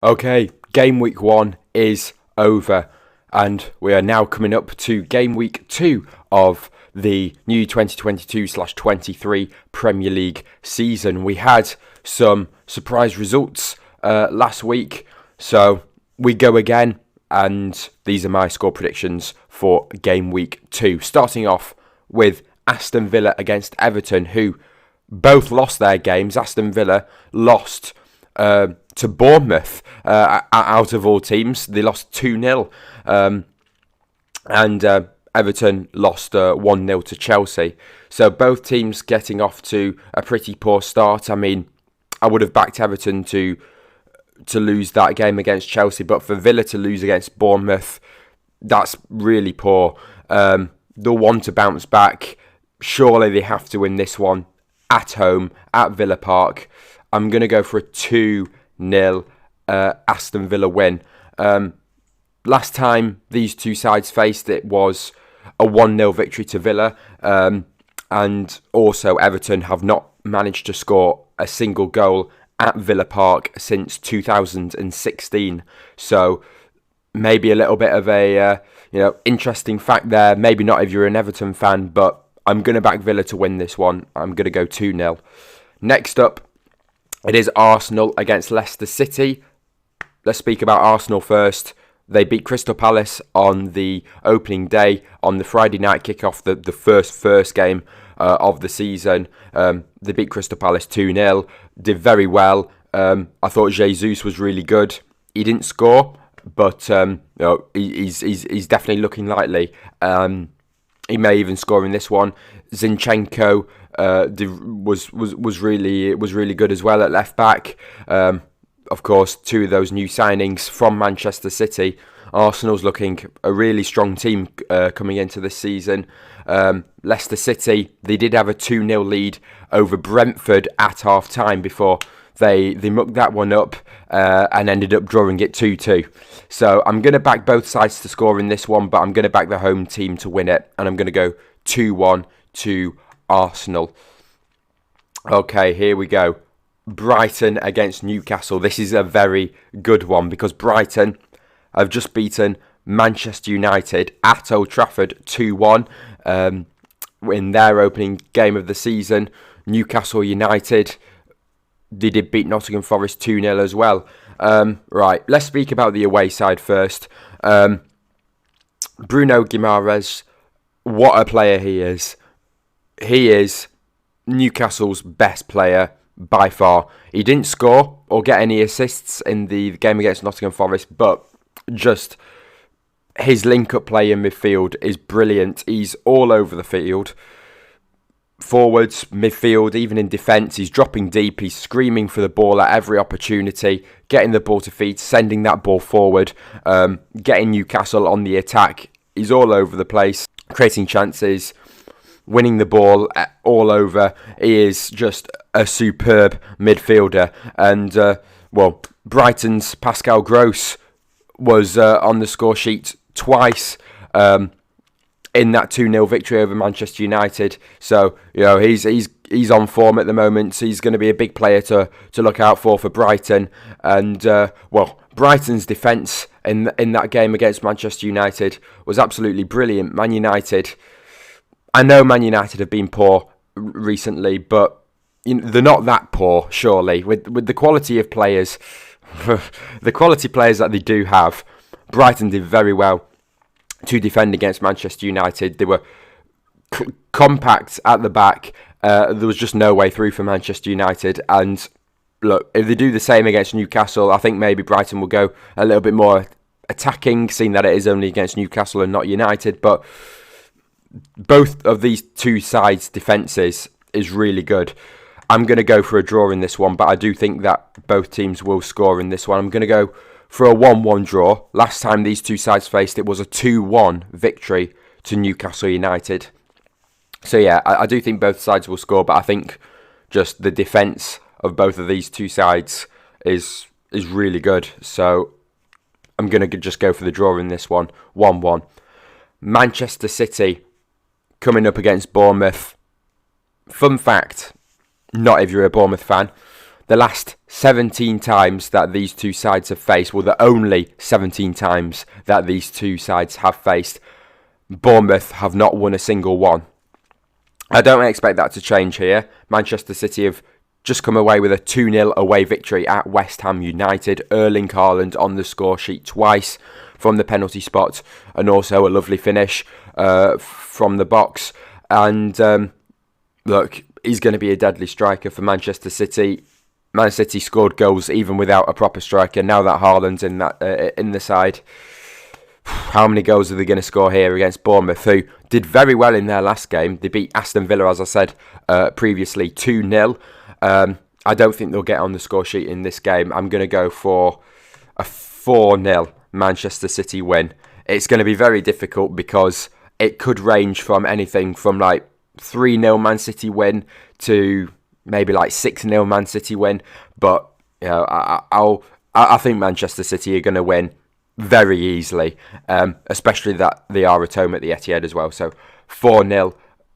Okay, game week 1 is over, and we are now coming up to game week 2 of the new 2022/23 Premier League season. We had some surprise results last week, so we go again, and these are my score predictions for game week 2. Starting off with Aston Villa against Everton, who both lost their games. Aston Villa lost to Bournemouth out of all teams. They lost 2-0. And Everton lost 1-0 to Chelsea. So both teams getting off to a pretty poor start. I mean, I would have backed Everton to lose that game against Chelsea, but for Villa to lose against Bournemouth, that's really poor. They'll want to bounce back. Surely they have to win this one at home at Villa Park. I'm going to go for a 2-0 Aston Villa win. Last time these two sides faced, it was a 1-0 victory to Villa. And also Everton have not managed to score a single goal at Villa Park since 2016. So maybe a little bit of a interesting fact there. Maybe not if you're an Everton fan, but I'm going to back Villa to win this one. I'm going to go 2-0. Next up, it is Arsenal against Leicester City. Let's speak about Arsenal first. They beat Crystal Palace on the opening day, on the Friday night kickoff, the first game of the season. They beat Crystal Palace 2-0, did very well. I thought Jesus was really good. He didn't score, but he's definitely looking likely. He may even score in this one. Zinchenko was really good as well at left back. Of course, two of those new signings from Manchester City. Arsenal's looking a really strong team coming into this season. Leicester City, they did have a 2-0 lead over Brentford at half-time before they mucked that one up and ended up drawing it 2-2. So I'm going to back both sides to score in this one, but I'm going to back the home team to win it, and I'm going to go 2-1 to Arsenal. Okay, here we go. Brighton against Newcastle. This is a very good one because Brighton have just beaten Manchester United at Old Trafford 2-1 in their opening game of the season. Newcastle United, they did beat Nottingham Forest 2-0 as well. Right, let's speak about the away side first. Bruno Guimaraes, what a player he is. He is Newcastle's best player by far. He didn't score or get any assists in the game against Nottingham Forest, but just his link-up play in midfield is brilliant. He's all over the field. Forwards, midfield, even in defence, he's dropping deep, he's screaming for the ball at every opportunity, getting the ball to feet, sending that ball forward, getting Newcastle on the attack. He's all over the place, creating chances, winning the ball all over. He is just a superb midfielder. And, Brighton's Pascal Gross was on the score sheet twice in that 2-0 victory over Manchester United. So, he's on form at the moment. So he's going to be a big player to look out for Brighton. And, Brighton's defence in that game against Manchester United was absolutely brilliant. Man United, I know Man United have been poor recently, but they're not that poor, surely. With the quality of players, the quality players that they do have, Brighton did very well to defend against Manchester United. They were compact at the back. There was just no way through for Manchester United. And look, if they do the same against Newcastle, I think maybe Brighton will go a little bit more attacking, seeing that it is only against Newcastle and not United. But both of these two sides' defences is really good. I'm going to go for a draw in this one, but I do think that both teams will score in this one. I'm going to go for a 1-1 draw. Last time these two sides faced, it was a 2-1 victory to Newcastle United. So yeah, I do think both sides will score, but I think just the defence of both of these two sides is really good. So I'm going to just go for the draw in this one, 1-1. Manchester City coming up against Bournemouth. Fun fact, not if you're a Bournemouth fan, the last 17 times that these two sides have faced, well, the only 17 times that these two sides have faced, Bournemouth have not won a single one. I don't expect that to change here. Manchester City have just come away with a 2-0 away victory at West Ham United. Erling Haaland on the score sheet twice from the penalty spot, and also a lovely finish from the box. And look, he's going to be a deadly striker for Manchester City. Man City scored goals even without a proper striker. Now that Haaland's in the side, how many goals are they going to score here against Bournemouth, who did very well in their last game? They beat Aston Villa, as I said previously, 2-0. I don't think they'll get on the score sheet in this game. I'm going to go for a 4-0 Manchester City win. It's going to be very difficult because it could range from anything from like 3-0 Man City win to maybe like 6-0 Man City win. But you know, I think Manchester City are going to win very easily, especially that they are at home at the Etihad as well. So 4-0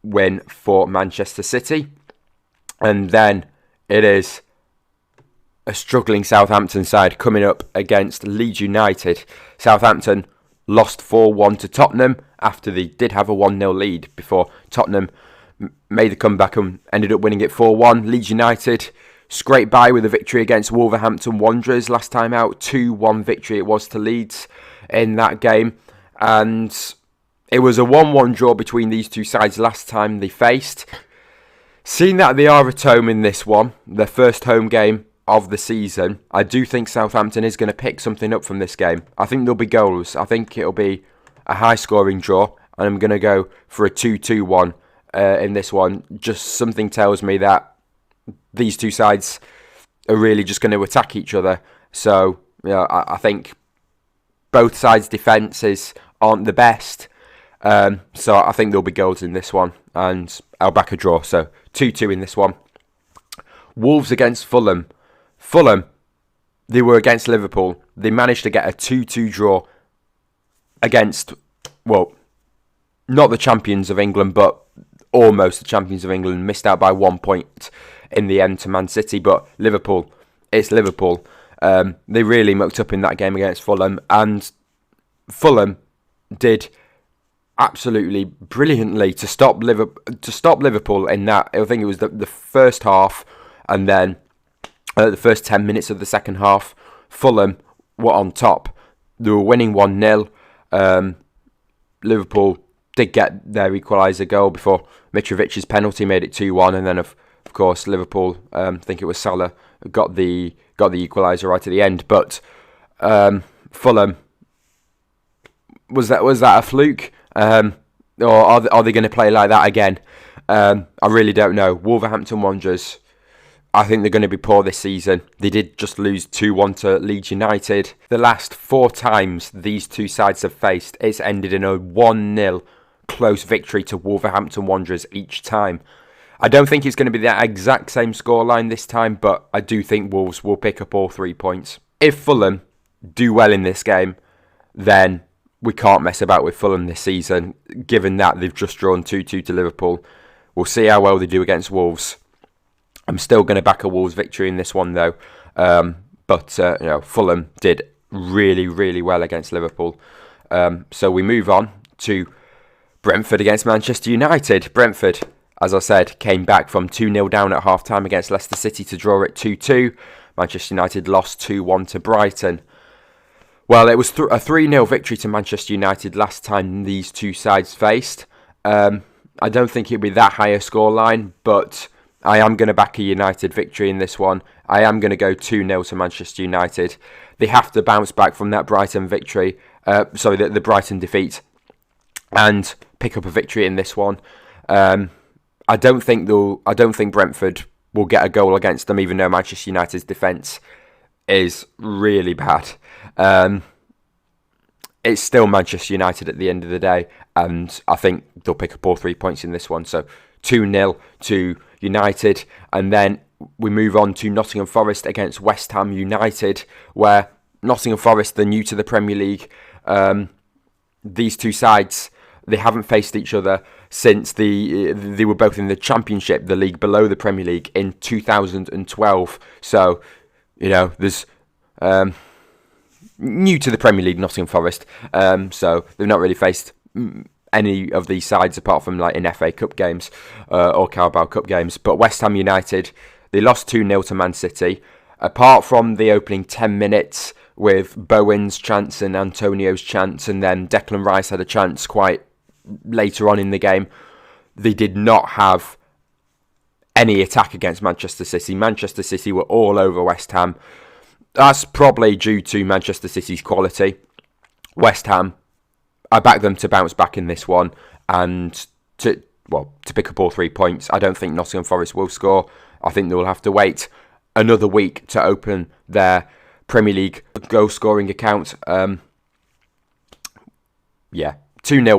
win for Manchester City. And then it is a struggling Southampton side coming up against Leeds United. Southampton lost 4-1 to Tottenham after they did have a 1-0 lead before Tottenham made the comeback and ended up winning it 4-1. Leeds United scraped by with a victory against Wolverhampton Wanderers last time out. 2-1 victory it was to Leeds in that game. And it was a 1-1 draw between these two sides last time they faced. Seeing that they are at home in this one, their first home game of the season, I do think Southampton is going to pick something up from this game. I think there'll be goals. I think it'll be a high-scoring draw, and I'm going to go for a 2-2-1 in this one. Just something tells me that these two sides are really just going to attack each other. So, you know, I think both sides' defences aren't the best. So I think there'll be goals in this one, and I'll back a draw. So 2-2 in this one. Wolves against Fulham. Fulham, they were against Liverpool. They managed to get a 2-2 draw against, well, not the champions of England, but almost the champions of England. Missed out by 1 point in the end to Man City, but Liverpool, it's Liverpool. They really mucked up in that game against Fulham, and Fulham did absolutely brilliantly to stop Liverpool in that. I think it was the first half, and then the first 10 minutes of the second half, Fulham were on top. They were winning 1-0. Liverpool did get their equaliser goal before Mitrovic's penalty made it 2-1, and then of course Liverpool, I think it was Salah, got the equaliser right at the end. But Fulham, was that a fluke? Or are they going to play like that again? I really don't know. Wolverhampton Wanderers, I think they're going to be poor this season. They did just lose 2-1 to Leeds United. The last 4 times these two sides have faced, it's ended in a 1-0 close victory to Wolverhampton Wanderers each time. I don't think it's going to be that exact same scoreline this time, but I do think Wolves will pick up all 3 points. If Fulham do well in this game, then we can't mess about with Fulham this season, given that they've just drawn 2-2 to Liverpool. We'll see how well they do against Wolves. I'm still going to back a Wolves victory in this one, though. But Fulham did really, really well against Liverpool. So we move on to Brentford against Manchester United. Brentford, as I said, came back from 2-0 down at half-time against Leicester City to draw it 2-2. Manchester United lost 2-1 to Brighton. Well, it was a 3-0 victory to Manchester United last time these two sides faced. I don't think it'll be that high a scoreline, but I am going to back a United victory in this one. I am going to go 2-0 to Manchester United. They have to bounce back from that Brighton victory, the Brighton defeat, and pick up a victory in this one. I don't think Brentford will get a goal against them, even though Manchester United's defence is really bad. It's still Manchester United at the end of the day, and I think they'll pick up all 3 points in this one. So 2-0 to United, and then we move on to Nottingham Forest against West Ham United, where Nottingham Forest, they're new to the Premier League. These two sides, they haven't faced each other since they were both in the Championship, the league below the Premier League, in 2012. So, there's new to the Premier League, Nottingham Forest. So they've not really faced any of these sides apart from like in FA Cup games or Carabao Cup games. But West Ham United, they lost 2-0 to Man City. Apart from the opening 10 minutes with Bowen's chance and Antonio's chance, and then Declan Rice had a chance quite later on in the game, they did not have any attack against Manchester City. Manchester City were all over West Ham. That's probably due to Manchester City's quality. West Ham, I back them to bounce back in this one and to pick up all 3 points. I don't think Nottingham Forest will score. I think they will have to wait another week to open their Premier League goal scoring account. 2-0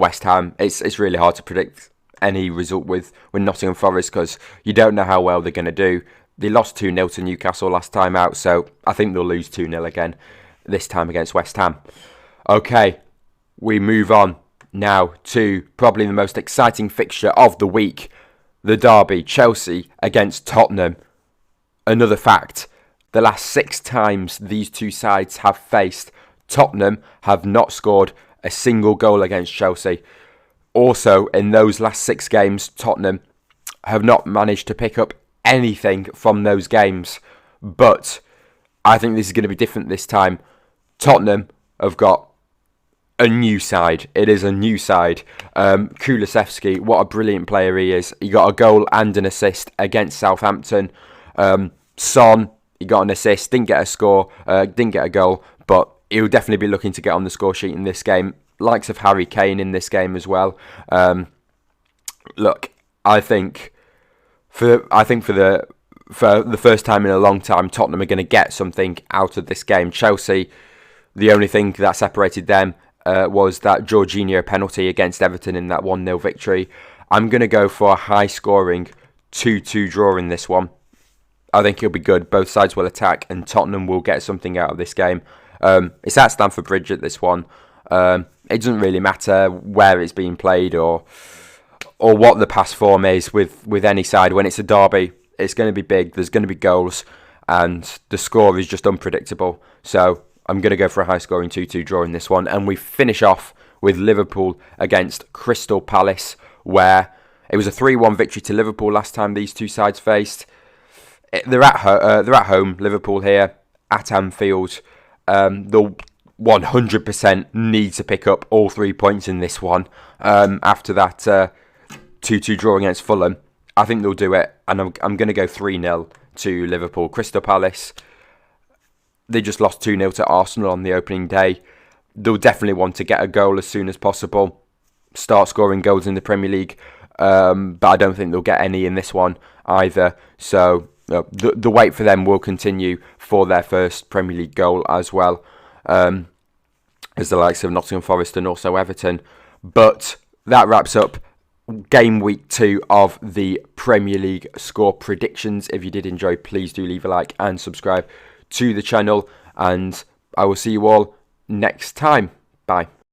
West Ham. It's really hard to predict any result with Nottingham Forest because you don't know how well they're going to do. They lost 2-0 to Newcastle last time out, so I think they'll lose 2-0 again, this time against West Ham. Okay, we move on now to probably the most exciting fixture of the week, the derby, Chelsea against Tottenham. Another fact, the last 6 times these two sides have faced, Tottenham have not scored a single goal against Chelsea. Also, in those last 6 games, Tottenham have not managed to pick up anything from those games. But I think this is going to be different this time. Tottenham have got a new side. It is a new side. Kulusevski, what a brilliant player he is. He got a goal and an assist against Southampton. Son, he got an assist, didn't get a score, didn't get a goal, but he'll definitely be looking to get on the score sheet in this game. Likes of Harry Kane in this game as well. Look, I think for the first time in a long time, Tottenham are going to get something out of this game. Chelsea, the only thing that separated them was that Jorginho penalty against Everton in that 1-0 victory. I'm going to go for a high-scoring 2-2 draw in this one. I think it'll be good. Both sides will attack and Tottenham will get something out of this game. It's at Stamford Bridge at this one. It doesn't really matter where it's being played or what the past form is with any side. When it's a derby, it's going to be big. There's going to be goals and the score is just unpredictable. So I'm going to go for a high-scoring 2-2 draw in this one. And we finish off with Liverpool against Crystal Palace, where it was a 3-1 victory to Liverpool last time these two sides faced. They're at home, Liverpool here, at Anfield. They'll 100% need to pick up all 3 points in this one after that 2-2 draw against Fulham. I think they'll do it, and I'm going to go 3-0 to Liverpool. Crystal Palace, they just lost 2-0 to Arsenal on the opening day. They'll definitely want to get a goal as soon as possible, start scoring goals in the Premier League, but I don't think they'll get any in this one either. So the wait for them will continue for their first Premier League goal as well, as the likes of Nottingham Forest and also Everton. But that wraps up game week 2 of the Premier League score predictions. If you did enjoy, please do leave a like and subscribe to the channel, and I will see you all next time. Bye.